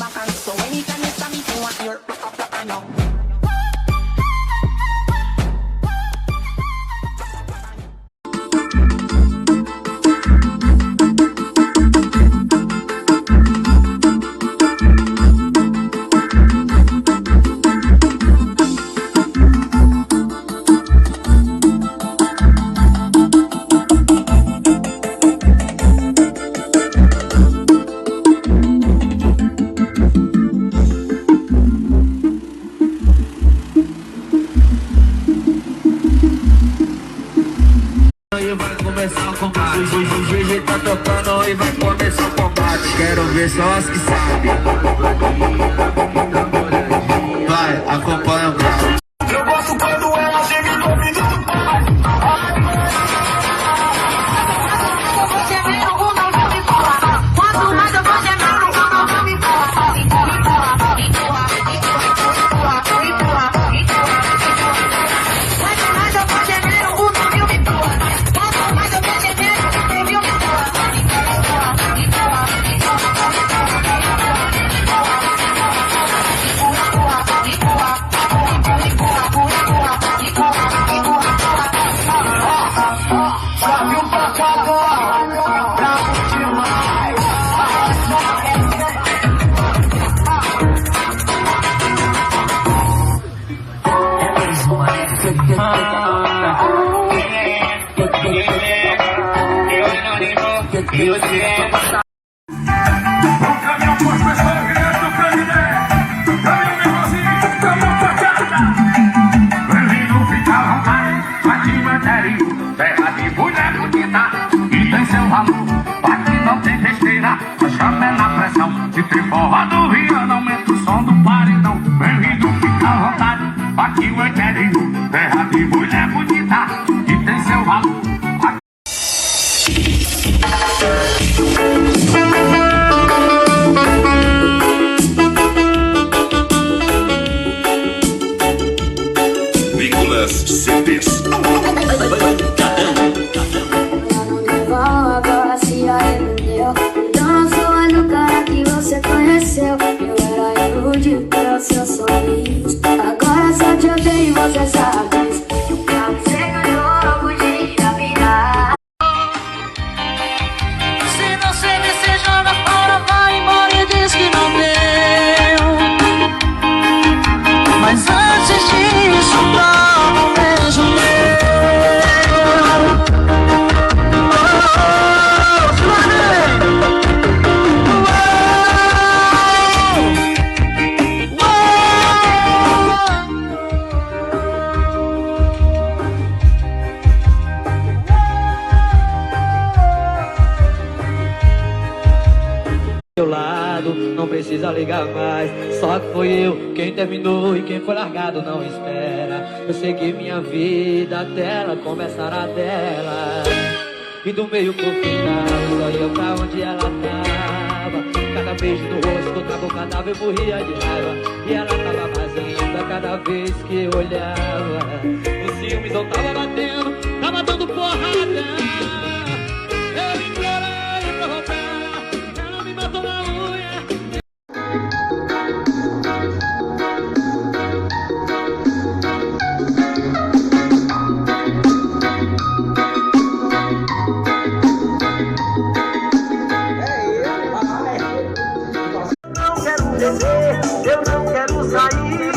bacán. So anytime you saw me, you want your I know. O Gigi tá tocando e vai começar o combate. Quero ver só as que sabem. Vai, acompanha o grau. Eu gosto quando ela chega e convida. Quanto mais eu vou gemendo, o mundo vai me empurrar. Quanto mais eu vou gemendo, o mundo me empurra. Quanto mais eu vou gemendo, o mundo me empurra. Sabe o pacador, bravo demais. O caminhão com as pessoas ganhando o presidente. Caminhão negocinho, caminhão facada. Bem-vindo, fica à vontade. Aqui mandarinho, terra de mulher bonita. E tem seu valor, aqui não tem besteira. A chama é na pressão, se tem forró do Rio, não aumenta o som do paredão. Bem-vindo, fica à vontade. Aqui mandarinho, terra de mulher bonita. E tem seu valor. CDs. Agora se arrependeu. Então não sou mais o cara que você conheceu. Eu era ilude pelo seu sorriso. Agora só te odeio e você sabe isso. Já você ganhou, eu podia virar. Se você me joga fora, vai embora e diz que não deu. Mas antes disso, prova um beijo meu. Meu lado, não precisa ligar mais. Só que foi eu quem terminou e quem foi largado não espera. Eu segui minha vida até ela começar a dela. E do meio pro final, só ia pra onde ela tava. Cada beijo no rosto, tava o cadáver, eu morria de raiva. E ela tava mais linda cada vez que eu olhava. Os ciúmes não tava batendo, tava dando porrada. Eu implorei pra voltar, ela me matou na unha. Eu não quero beber, eu não quero sair.